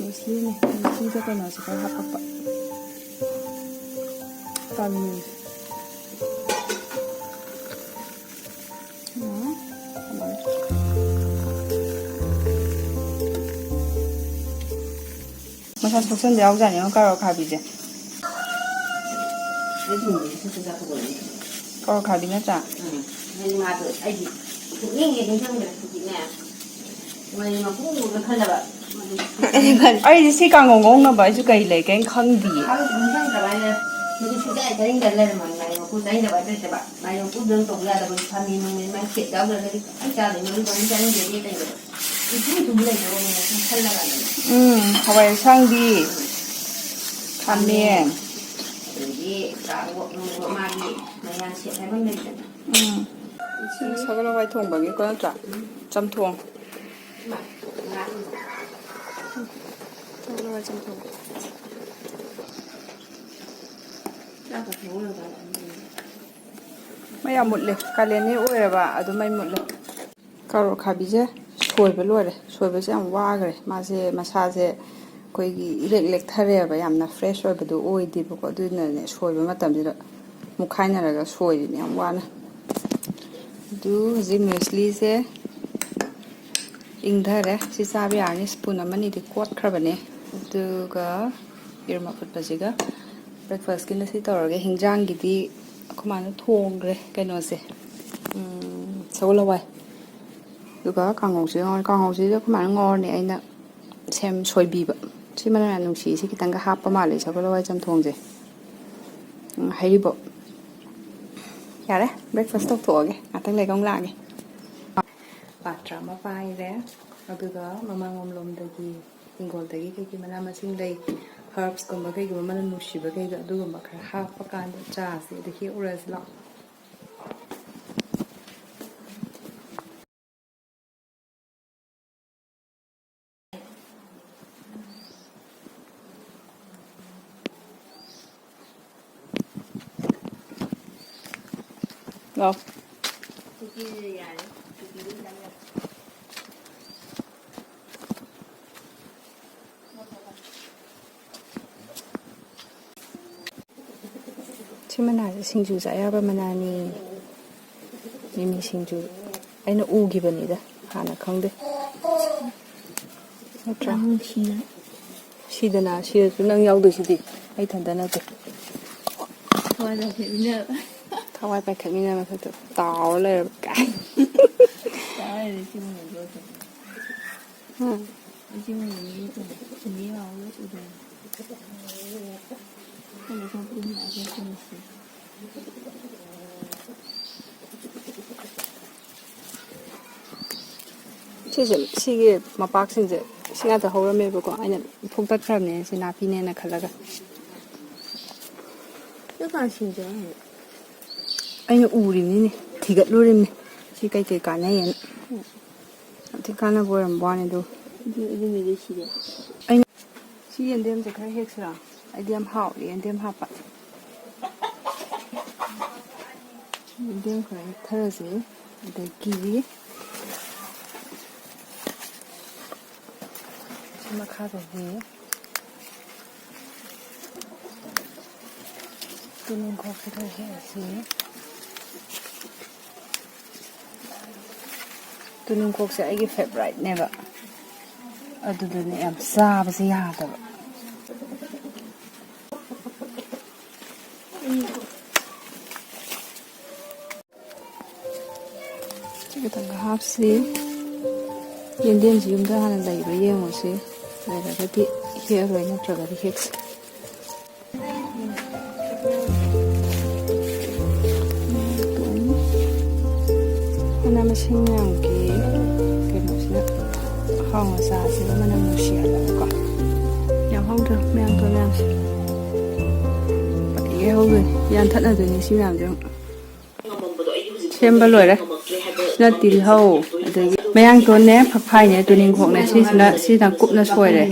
ꯃꯨꯁꯂꯤꯅꯦ ꯃꯨꯁꯂꯤꯗ ꯀꯩꯅꯣꯁꯦ ꯈꯔ ꯍꯥꯞꯄꯛꯄ ꯇꯜꯂꯤ ꯃꯁꯥ ꯁꯣꯛꯆꯟꯕ ꯌꯥꯎꯖꯥꯠꯅꯤ ꯀꯥꯔꯣꯠ ꯈꯥꯕꯤꯁꯦ ꯀꯥꯔꯣꯠ ꯈꯥꯕꯤ ꯅꯠꯇ꯭ꯔꯥ ꯃꯥꯗꯣ ꯑꯩꯗꯤ ꯌꯦꯡꯒꯦ ꯅꯤꯡꯁꯤꯡꯕꯗ ꯍꯧꯖꯤꯛꯅꯦ ꯃꯣꯏ ꯃꯄꯨꯡꯗꯨꯒ ꯈꯜꯂꯕ ꯑꯩꯗꯤ ꯁꯤ ꯀꯥꯡꯉꯧ ꯉꯧꯅꯕ ꯑꯩꯁꯨ ꯀꯩ ꯂꯩ ꯀꯩꯝ ꯈꯪꯗꯤꯌꯦ ꯅꯤꯡꯁꯤꯡꯗ꯭ꯔꯕ ꯍꯥꯏꯅ ꯃꯗꯨ ꯁꯨꯡꯆꯥꯏ ꯆꯥꯅꯤꯡꯗ ꯂꯩꯔꯝꯃꯒ ꯃꯥꯏ ꯃꯄꯨ ꯆꯥꯅꯤꯡꯗꯕ ꯂꯩꯇꯕ ꯃꯥꯏ ꯃꯄꯨꯗꯪ ꯇꯧꯕ ꯌꯥꯗꯕ ꯐꯥꯃꯤ ꯅꯨꯡꯃꯤ ꯃꯥꯏ ꯁꯦꯠ ꯌꯥꯎꯗ꯭ꯔꯒꯗꯤ ꯑꯩ ꯆꯥꯗꯣꯏ ꯃꯔꯨ ꯇꯧꯅꯤ ꯆꯥꯅꯤꯡꯗꯦ ꯂꯩꯇꯕ ꯏꯊꯨꯝ ꯂꯩꯇꯕꯅꯦ ꯈꯜꯂꯒ ꯍꯋꯥꯏ ꯑꯁꯥꯡꯕꯤ ꯈꯥꯃꯦꯟ ꯑꯗꯒꯤ ꯃꯥꯒꯤ ꯃꯌꯥꯟ ꯁꯦꯠ ꯍꯥꯏꯕ ꯑꯃ ꯂꯩꯗꯅ ꯁꯒꯣꯜ ꯍꯋꯥꯏ ꯊꯣꯡꯕꯒꯤꯀꯣ ꯅꯠꯇ꯭ꯔꯥ ꯆꯝꯊꯣꯡ ꯁꯒꯣꯜ ꯍꯋꯥꯏ ꯆꯝꯊꯣꯡ ꯃꯩ ꯌꯥꯝ ꯃꯨꯠꯂꯦ ꯀꯥꯂꯦꯟꯅꯤ ꯑꯣꯏꯔꯕ ꯑꯗꯨꯝ ꯃꯩ ꯃꯨꯠꯂꯦ ꯀꯥꯔꯣꯠ ꯈꯥꯕꯤꯁꯦ ꯁꯣꯏꯕ ꯂꯣꯏꯔꯦ ꯁꯣꯏꯕꯁꯦ ꯌꯥꯝ ꯋꯥꯈ꯭ꯔꯦ ꯃꯥꯁꯦ ꯃꯁꯥꯁꯦ ꯑꯩꯈꯣꯏꯒꯤ ꯏꯔꯦꯛ ꯂꯦꯛꯊꯔꯦꯕ ꯌꯥꯝꯅ ꯐ꯭ꯔꯦꯁ ꯑꯣꯏꯕꯗꯣ ꯑꯣꯏꯗꯦꯕꯀꯣ ꯑꯗꯨꯅꯅꯦ ꯁꯣꯏꯕ ꯃꯇꯝꯁꯤꯗ ꯃꯨꯛꯈꯥꯏꯅꯔꯒ ꯁꯣꯏꯔꯤꯅꯦ ꯌꯥꯝ ꯋꯥꯅ ꯑꯗꯨ ꯍꯧꯖꯤꯛ ꯃꯨꯁꯂꯤꯁꯦ ꯏꯪꯊꯔꯦ ꯁꯤ ꯆꯥꯕ ꯌꯥꯔꯅꯤ ꯁ꯭ꯄꯨꯟ ꯑꯃꯅꯤꯗꯤ ꯀꯣꯠꯈ꯭ꯔꯕꯅꯦ ꯑꯗꯨꯒ ꯌꯦꯔꯨꯝ ꯑꯐꯨꯠꯄꯁꯤꯒ ꯕ꯭ꯔꯦꯛꯐꯥꯁꯀꯤꯅ ꯁꯤ ꯇꯧꯔꯒꯦ ꯍꯤꯟꯖꯥꯡꯒꯤꯗꯤ ꯑꯩꯈꯣꯏ ꯃꯥꯅ ꯊꯣꯡꯈ꯭ꯔꯦ ꯀꯩꯅꯣꯁꯦ ꯁꯒꯣꯜ ꯍꯋꯥꯏ ꯑꯗꯨꯒ ꯀꯥꯡꯉꯧꯁꯤꯒ ꯉꯧꯔꯦ ꯀꯥꯡꯉꯧꯁꯤꯗ ꯑꯩꯈꯣꯏ ꯃꯥꯅ ꯉꯧꯔꯅꯤ ꯑꯩꯅ ꯁꯣꯏꯕꯤꯕ ꯁꯤ ꯃꯅꯝ ꯌꯥꯝ ꯅꯨꯡꯁꯤ ꯁꯤ ꯈꯤꯇꯪꯒ ꯍꯥꯞꯄ ꯃꯥꯜꯂꯦ ꯁꯒꯣꯜ ꯍꯋꯥꯏ ꯆꯝꯊꯣꯡꯁꯦ ꯍꯩꯔꯤꯕꯣꯞ ꯌꯥꯔꯦ ꯕ꯭ꯔꯦꯛꯐꯥꯁ ꯇꯧꯊꯣꯛꯑꯒꯦ ꯉꯥꯛꯇꯪ ꯂꯩꯒ ꯑꯃꯨꯛ ꯂꯥꯛꯑꯒꯦ ꯄꯥꯇ꯭ꯔ ꯑꯃ ꯄꯥꯏꯔꯦ ꯑꯗꯨꯒ ꯃꯃꯥꯡꯂꯣꯝꯗꯒꯤ ꯍꯤꯡꯒꯣꯜꯗꯒꯤ ꯀꯩꯀꯩ ꯃꯅꯥ ꯃꯁꯤꯡ ꯂꯩ ꯍꯔꯕꯁꯀꯨꯝꯕ ꯀꯩꯒꯨꯝꯕ ꯃꯅꯝ ꯅꯨꯡꯁꯤꯕ ꯀꯩꯗꯣ ꯑꯗꯨꯒꯨꯝꯕ ꯈꯔ ꯍꯥꯞꯄ ꯀꯥꯟꯗ ꯆꯥꯁꯦ ꯑꯗ ꯍꯦꯛꯎꯔꯁꯤ ꯂꯥꯛꯑꯣ ꯂꯥꯛꯑꯣ ꯁꯤ ꯃꯅꯥꯁꯦ ꯁꯤꯡꯖꯨ ꯑꯌꯥꯕ ꯃꯅꯥꯅꯤ ꯃꯤꯃꯤ ꯁꯤꯡꯖꯨ ꯑꯩꯅ ꯎꯈꯤꯕꯅꯤꯗ ꯍꯥꯟꯅ ꯈꯪꯗꯦ ꯅꯠꯇ꯭ꯔꯥ ꯁꯤꯗꯅ ꯁꯤꯗꯁꯨ ꯅꯪ ꯌꯥꯎꯗꯣꯏꯁꯤꯗꯤ ꯑꯩ ꯏꯊꯟꯇ ꯅꯠꯇꯦ ꯊꯋꯥꯏ ꯄꯥꯏꯈꯠꯃꯤꯟꯅ ꯃꯊꯛꯇ ꯇꯥꯎꯔ ꯂꯩꯔꯕ ꯀꯥꯏ ꯁꯤꯒꯤ ꯃꯄꯥꯛꯁꯤꯡꯁꯦ ꯁꯤ ꯉꯥꯛꯇ ꯍꯧꯔꯝꯃꯦꯕꯀꯣ ꯑꯩꯅ ꯐꯨꯛꯇꯠꯈ꯭ꯔꯕꯅꯦ ꯁꯤ ꯅꯥꯄꯤꯅꯦꯅ ꯈꯜꯂꯒ ꯑꯩꯅ ꯎꯔꯤꯕꯅꯤꯅꯦ ꯊꯤꯒꯠꯂꯨꯔꯤꯕꯅꯤ ꯁꯤ ꯀꯩꯀꯩ ꯀꯥꯟꯅꯩꯌꯦꯅ ꯌꯥꯝ ꯀꯥꯟꯅꯕ ꯑꯣꯏꯔꯝꯕ ꯋꯥꯅꯤ ꯑꯗꯨ ꯑꯩꯅ ꯁꯤ ꯌꯦꯟꯗꯦꯝꯁꯦ ꯈꯔ ꯍꯦꯛꯁꯤꯔꯥ ꯑꯩꯗꯤ ꯌꯥꯝ ꯍꯥꯎꯏ ꯌꯦꯟꯗꯦꯝ ꯍꯥꯞꯄ ꯌꯦꯟꯗꯦꯝ ꯈꯔ ꯍꯦꯛꯊꯔꯁꯤ ꯑꯗꯒꯤ ꯁꯤ ꯃꯈꯥꯗꯒꯤ ꯇꯨꯅꯤꯡꯈꯣꯛꯁꯤ ꯈꯔ ꯍꯦꯛꯑꯁꯤ ꯇꯨꯅꯤꯡꯈꯣꯛꯁꯦ ꯑꯩꯒꯤ ꯐꯦꯚꯣꯔꯥꯏꯠꯅꯦꯕ ꯑꯗꯨꯗꯨꯅꯦ ꯌꯥꯝ ꯆꯥꯕꯁꯦ ꯌꯥꯗꯕ ꯁꯤ ꯈꯤꯇꯪꯒ ꯍꯥꯞꯁꯤ ꯌꯦꯟꯗꯦꯝꯁꯤ ꯌꯨꯝꯗ ꯍꯥꯟꯅ ꯂꯩꯕ꯭ꯔꯥ ꯌꯦꯡꯉꯨꯁꯤ ꯂꯩꯔꯒꯗꯤ ꯍꯦꯛꯑꯔꯣꯏ ꯅꯠꯇ꯭ꯔꯒꯗꯤ ꯍꯦꯛꯁꯤ ꯃꯅꯥ ꯃꯁꯤꯡ ꯃꯌꯥꯝꯒꯤ ꯀꯩꯅꯣꯁꯤꯅ ꯍꯥꯎꯅ ꯆꯥꯁꯤꯒ ꯃꯅꯝ ꯅꯨꯡꯁꯤꯍꯜꯂꯒꯀꯣ ꯌꯥꯝ ꯍꯧꯗ꯭ꯔꯣ ꯃꯌꯥꯝ ꯃꯌꯥꯝꯁꯦ ꯄꯩꯒꯩ ꯍꯧꯗꯣꯏꯅꯤ ꯌꯥꯟꯊꯠꯅꯗꯣꯏꯅꯤ ꯁꯤ ꯃꯌꯥꯝꯁꯦ ꯑꯃꯨꯛ ꯁꯦꯝꯕ ꯂꯣꯏꯔꯦ ꯁꯤꯅ ꯇꯤꯜꯍꯧ ꯑꯗꯒꯤ ꯃꯌꯥꯡꯇꯣꯟꯅꯦ ꯐꯛꯐꯥꯏꯅꯦ ꯇꯨꯅꯤꯡꯈꯣꯛꯅꯦ ꯁꯤꯅ ꯀꯨꯞꯅ ꯁꯣꯏꯔꯦ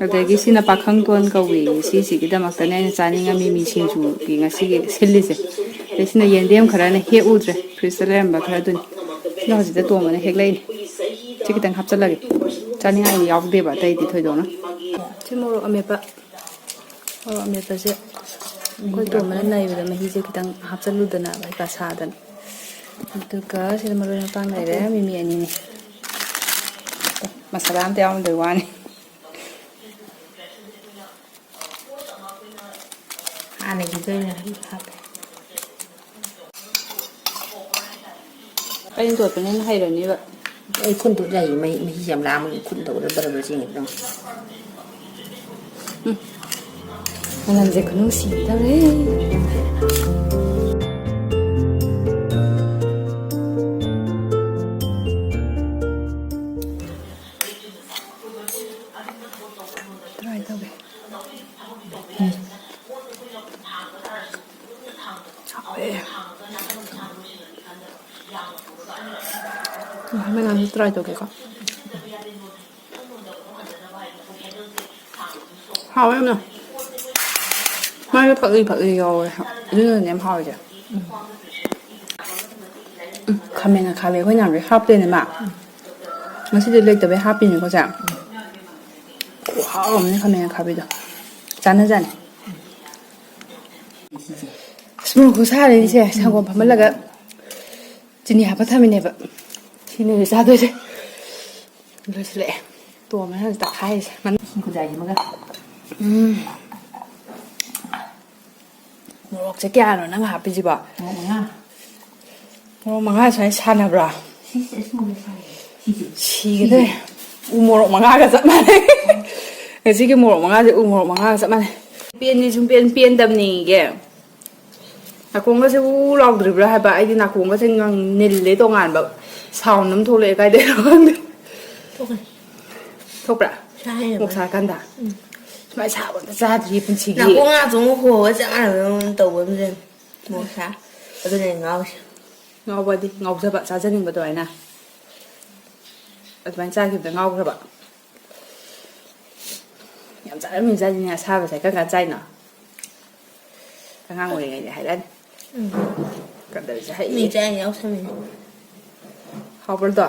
ꯑꯗꯒꯤ ꯁꯤꯅ ꯄꯥꯈꯪꯇꯣꯟ ꯀꯧꯏ ꯁꯤꯁꯤꯒꯤꯗꯃꯛꯇꯅꯦ ꯑꯩꯅ ꯆꯥꯅꯤꯡꯉ ꯃꯤꯃꯤ ꯁꯤꯡꯖꯨꯒꯤ ꯉꯁꯤꯒꯤ ꯁꯤꯜꯂꯤꯁꯦ ꯑꯗꯩ ꯁꯤꯅ ꯌꯦꯟꯗꯦꯝ ꯈꯔꯅ ꯍꯦꯛꯎꯗ꯭ꯔꯦ ꯐ꯭ꯔꯤꯖꯇ ꯂꯩꯔꯝꯕ ꯈꯔꯗꯨꯅꯤ ꯁꯤꯅ ꯍꯧꯖꯤꯛꯇ ꯇꯣꯡꯕꯅ ꯍꯦꯛꯂꯛꯏꯅꯤ ꯁꯤ ꯈꯤꯇꯪ ꯍꯥꯞꯆꯤꯜꯂꯒꯦ ꯆꯥꯅꯤꯡꯉꯥꯏ ꯌꯥꯎꯗꯦꯕ ꯑꯇꯩꯗꯤ ꯊꯣꯏꯗꯣꯛꯅ ꯁꯤ ꯃꯣꯔꯣꯛ ꯑꯃꯦꯠꯄꯁꯦ ꯑꯩꯈꯣꯏ ꯇꯣꯝꯕꯅ ꯅꯩꯕꯗ ꯃꯍꯤꯁꯦ ꯈꯤꯇꯪ ꯍꯥꯞꯆꯜꯂꯨꯗꯅ ꯍꯩꯄꯥ ꯁꯥꯗꯅ ꯑꯗꯨꯒ ꯁꯤꯗ ꯃꯔꯣꯏ ꯃꯄꯥꯡ ꯂꯩꯔꯦ ꯃꯤꯃꯤ ꯑꯅꯤꯅꯤ ꯃꯁꯥꯂꯥ ꯑꯝꯇ ꯌꯥꯎꯔꯝꯗꯣꯏ ꯋꯥꯅꯤ ꯍꯥꯟꯅꯒꯤꯗꯣꯏꯅ ꯍꯥꯞꯄꯦ ꯑꯩꯅ ꯇꯣꯠꯄꯅꯤꯅ ꯍꯩꯔꯅꯦꯕ ꯑꯩ ꯈꯨꯟ ꯇꯣꯠ ꯌꯥꯏꯌꯦ ꯃꯍꯤꯁꯦ ꯌꯥꯝ ꯂꯥꯡꯕꯒꯤ ꯈꯨꯟ ꯇꯧꯕꯗ ꯕꯔꯕꯔ ꯆꯦꯡꯉꯦ ꯃꯅꯝꯁꯦ ꯈꯨꯅꯨꯡꯁꯤꯃ ꯇꯧꯔꯦ ꯇ꯭ꯔꯥꯏ ꯇꯧꯒꯦ ꯃꯅꯝꯁꯦ ꯇ꯭ꯔꯥꯏ ꯇꯧꯒꯦꯀꯣ ꯍꯥꯎꯋꯦ ꯌꯥꯝꯅ ꯃꯥꯒꯤ ꯐꯛꯂꯤ ꯌꯥꯎꯋꯦ ꯑꯗꯨꯅꯅꯦ ꯌꯥꯝ ꯍꯥꯎꯔꯤꯁꯦ ꯈꯥꯃꯦꯟ ꯑꯈꯥꯕꯤ ꯑꯩꯈꯣꯏ ꯅꯍꯥꯟꯒꯩ ꯍꯥꯞꯇꯦꯅꯦ ꯃꯥ ꯉꯁꯤꯗꯤ ꯂꯩꯇꯕꯩ ꯍꯥꯞꯄꯤꯅꯤꯀꯣ ꯁꯦ ꯈꯨꯍꯥꯎ ꯑꯃꯅꯦ ꯈꯥꯃꯦꯟ ꯑꯈꯥꯕꯤꯗꯣ ꯆꯥꯅꯖꯥꯅꯤ ꯃꯣꯔꯣꯛ ꯈꯨꯁꯥꯁꯦ ꯁꯪꯒꯣꯝ ꯐꯝꯍꯜꯂꯒ ꯆꯤꯅꯤ ꯍꯥꯞꯄ ꯊꯝꯃꯤꯅꯦꯕ ꯁꯤꯅꯦꯕ ꯆꯥꯗꯣꯏꯁꯦ ꯂꯣꯏꯁꯤꯜꯂꯛꯑꯦ ꯇꯣꯝꯕꯅ ꯍꯧꯖꯤꯛ ꯇꯛꯈꯥꯏꯔꯤꯁꯦ ꯏꯁꯤꯡ ꯈꯨꯖꯥꯏꯁꯤꯃꯒ ꯃꯣꯔꯣꯛꯁꯦ ꯀꯌꯥꯅꯣ ꯅꯪ ꯍꯥꯞꯄꯤꯁꯤꯕꯣ ꯃꯣꯔꯣꯛ 5 ꯃꯣꯔꯣꯛ 5 ꯁꯨꯃꯥꯏꯅ ꯁꯥꯟꯅꯕ꯭ꯔꯥ ꯁꯤꯁꯦ ꯁꯤꯒꯗ꯭ꯔꯦ ꯎ ꯃꯣꯔꯣꯛ 5ꯒ ꯆꯞ ꯃꯥꯟꯅꯩ ꯉꯁꯤꯒꯤ ꯃꯣꯔꯣꯛ 5ꯁꯦ ꯎ ꯃꯣꯔꯣꯛ 5ꯒ ꯆꯞ ꯃꯥꯟꯅꯩ ꯄꯦꯟꯗꯤ ꯁꯨꯝ ꯄꯦꯟꯗꯕꯅꯤꯒꯦ ꯅꯥꯀꯣꯡꯒꯁꯦ ꯎ ꯂꯥꯎꯗ꯭ꯔꯤꯕ꯭ꯔꯥ ꯍꯥꯏꯕ ꯑꯩꯗꯤ ꯅꯥꯀꯣꯡꯒꯁꯦ ꯅꯤꯜꯂꯦ ꯇꯣꯉꯥꯟꯕ ꯁꯥꯎꯟ ꯑꯃ ꯊꯣꯛꯂꯛꯑꯦ ꯀꯥꯏꯗꯩꯅꯣ ꯈꯪꯗꯦ ꯊꯣꯛꯄ꯭ꯔꯥ ꯃꯣꯔꯣꯛ ꯁꯥꯔꯀꯥꯟꯗ ꯁꯨꯃꯥꯏꯅ ꯁꯥꯕ ꯑꯝꯇ ꯆꯥꯗ꯭ꯔꯤ ꯄꯨꯟꯁꯤꯒꯤ ꯅꯥꯀꯣꯡ ꯉꯥꯁꯨ ꯑꯃꯨꯛ ꯍꯣꯕ ꯆꯞ ꯃꯥꯟꯅꯕ ꯇꯧꯕ ꯑꯃ ꯂꯩ ꯃꯣꯔꯣꯛ ꯑꯗꯨꯅꯦ ꯉꯥꯎꯔꯤꯁꯦ ꯉꯥꯎꯕꯗꯤ ꯉꯥꯎꯖꯕ ꯆꯥꯖꯅꯤꯡꯕ ꯑꯗꯨꯃꯥꯏꯅ ꯆꯥꯈꯤꯕꯗ ꯉꯥꯎꯈ꯭ꯔꯕ ꯌꯥꯝ ꯆꯥꯔꯝꯃꯤ ꯆꯥꯅꯤꯅꯦ ꯑꯁꯥꯕꯁꯦ ꯀꯔꯝ ꯀꯥꯟ ꯆꯥꯏꯅꯣ ꯑꯉꯥꯡ ꯑꯣꯏꯔꯤꯉꯩꯗ ꯍꯥꯏꯔꯛꯑꯅꯤ ꯀꯗꯔꯁꯦ ꯍꯩ ꯃꯤ ꯆꯥꯏ ꯌꯥꯎꯁꯟꯃꯤꯅꯦ ꯍꯥꯎꯕ꯭ꯔꯗꯣ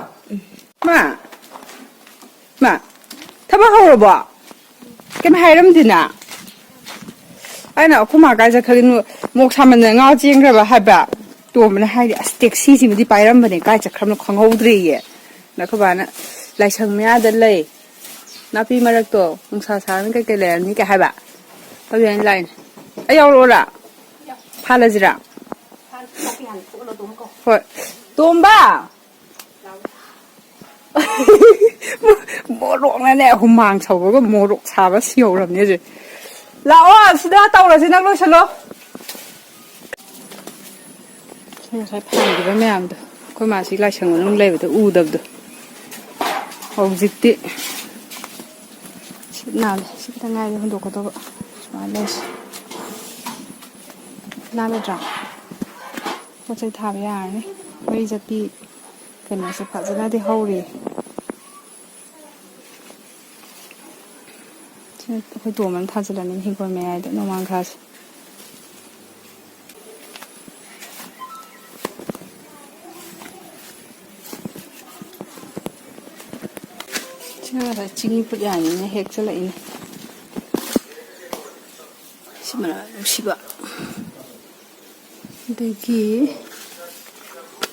ꯃꯥ ꯊꯕꯛ ꯍꯧꯔꯕꯣ ꯀꯩꯝ ꯍꯥꯏꯔꯝꯗꯦꯅ ꯑꯩꯅ ꯑꯩꯈꯣꯏ ꯃꯥ ꯀꯥꯏ ꯆꯠꯈ꯭ꯔꯒꯦ ꯃꯣꯔꯣꯛ ꯁꯥꯃꯟꯗꯅ ꯉꯥꯎ ꯆꯦꯟꯈ꯭ꯔꯕ ꯍꯥꯏꯕ ꯇꯣꯝꯕꯅ ꯍꯥꯏꯗꯤ ꯑꯁ ꯇꯦꯛꯁꯤꯁꯤꯃꯗꯤ ꯄꯥꯏꯔꯝꯕꯅꯦ ꯀꯥꯏ ꯆꯠꯈ꯭ꯔꯕꯅꯣ ꯈꯪꯍꯧꯗ꯭ꯔꯦꯌꯦ ꯑꯩꯈꯣꯏ ꯕꯥꯅ ꯂꯥꯏꯁꯪ ꯃꯌꯥꯗ ꯂꯩ ꯅꯥꯄꯤ ꯃꯔꯛꯇꯣ ꯅꯨꯡꯁꯥ ꯁꯥꯔꯃꯤꯅ ꯀꯩꯀꯩ ꯂꯩꯔꯝꯅꯤ ꯀꯩ ꯍꯥꯏꯕ ꯑꯗꯨ ꯑꯩꯅ ꯂꯥꯛꯏꯅꯦ ꯑꯩ ꯌꯥꯎꯔꯛꯑꯣꯔꯥ ꯐꯥꯜꯂꯁꯤꯔꯥ ꯍꯣꯏ ꯇꯣꯝꯕ ꯃꯣꯔꯣꯛꯅꯅꯦ ꯍꯨꯃꯥꯡ ꯁꯧꯕꯒ ꯃꯣꯔꯣꯛ ꯁꯥꯕ ꯁꯤꯍꯧꯔꯕꯅꯦ ꯍꯧꯖꯤꯛ ꯂꯥꯛꯑꯣ ꯁꯤꯗ ꯇꯧꯔꯁꯤ ꯅꯪ ꯂꯣꯏꯁꯤꯜꯂꯣ ꯉꯁꯥꯏ ꯐꯥꯟꯈꯤꯕ ꯃꯌꯥꯝꯗꯣ ꯑꯩꯈꯣꯏ ꯃꯥꯁꯤ ꯂꯥꯏꯁꯪ ꯃꯅꯨꯡ ꯂꯩꯕꯗ ꯎꯗꯕꯗꯣ ꯍꯧꯖꯤꯛꯇꯤ ꯁꯤꯠ ꯅꯥꯜꯂꯦ ꯁꯤ ꯈꯤꯇꯪ ꯉꯥꯏꯔꯦ ꯍꯨꯟꯗꯣꯛꯀꯗꯧꯕ ꯁꯨꯃꯥꯏꯅ ꯂꯩꯁꯤ ꯅꯥꯜꯂꯗ꯭ꯔꯥ ꯄꯣꯠ ꯆꯩ ꯊꯥꯕ ꯌꯥꯔꯅꯤ ꯃꯔꯤ ꯆꯠꯄꯤ ꯀꯩꯅꯣꯁꯦ ꯐꯖꯅꯗꯤ ꯍꯧꯔꯤ ꯁꯤꯅ ꯑꯩꯈꯣই ꯇꯣꯝꯕꯅ ꯊꯥꯖꯤꯜꯂꯅꯤ ꯍꯤꯡꯈꯣꯜ ꯃꯌꯥꯏꯗ ꯅꯣꯡꯃꯥꯡꯈꯥꯁꯦ ꯁꯤꯅ ꯉꯁꯥꯏ ꯆꯤꯡ ꯐꯨꯠ ꯌꯥꯅꯤꯅ ꯍꯦꯛꯆꯜꯂꯛꯏꯅꯦ ꯁꯤ ꯃꯅ ꯅꯨꯡꯁꯤꯕ ꯑꯗꯒꯤ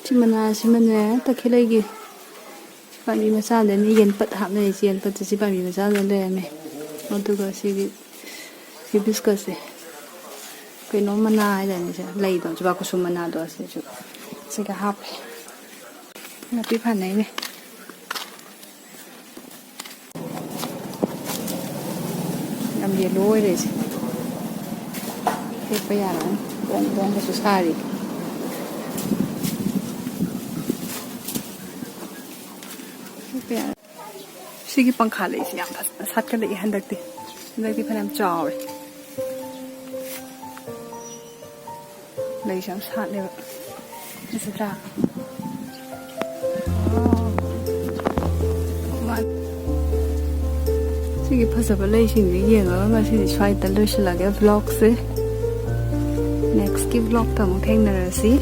ꯁꯤ ꯃꯅꯥꯁꯤꯃꯅꯦ ꯇꯈꯦꯜꯂꯩꯒꯤ ꯄꯥꯝꯕꯤ ꯃꯆꯥꯗꯅꯤ ꯌꯦꯟꯄꯠ ꯍꯥꯞꯅꯔꯤꯁꯤ ꯌꯦꯟꯄꯠꯁꯦ ꯁꯤ ꯄꯥꯝꯕꯤ ꯃꯆꯥꯗ ꯂꯩꯔꯝꯃꯦ ꯑꯗꯨꯒ ꯁꯤꯒꯤ ꯍꯤꯕꯤꯁꯀꯁꯦ ꯀꯩꯅꯣ ꯃꯅꯥ ꯍꯥꯏꯗꯥꯏꯅꯦ ꯂꯩꯗꯣ ꯖꯨꯕꯥꯀꯨꯁꯨꯝ ꯃꯅꯥꯗꯣ ꯑꯁꯤꯁꯨ ꯁꯤꯒ ꯍꯥꯞꯄꯦ ꯅꯥꯄꯤ ꯐꯥꯟꯅꯩꯅꯦ ꯌꯥꯝ ꯌꯦꯜꯂꯣ ꯑꯣꯏꯔꯦꯁꯦ ꯍꯦꯛꯄ ꯌꯥꯔꯅꯤ ꯕꯣꯡ ꯕꯣꯡꯒꯁꯨ ꯁꯥꯔꯤ ꯁꯤꯒꯤ ꯄꯪꯈꯥ ꯂꯩꯁꯤ ꯌꯥꯝ ꯐꯖꯅ ꯁꯥꯠꯀꯠꯂꯛꯏ ꯍꯟꯗꯛꯇꯤ ꯐꯅꯌꯥꯝ ꯆꯥꯎꯔꯦ ꯂꯩꯁꯦ ꯌꯥꯝ ꯁꯥꯠꯂꯦꯕ ꯐꯖꯗ꯭ꯔꯥ ꯁꯤꯒꯤ ꯐꯖꯕ ꯂꯩꯁꯤꯡꯁꯦ ꯌꯦꯡꯉꯒ ꯉꯁꯤꯗꯤ ꯁ꯭ꯋꯥꯏꯗ ꯂꯣꯏꯁꯤꯜꯂꯒꯦ ꯚ꯭ꯂꯣꯒꯁꯦ ꯅꯦꯛꯁꯀꯤ ꯚ꯭ꯂꯣꯒꯇ ꯑꯃꯨꯛ ꯊꯦꯡꯅꯔꯁꯤ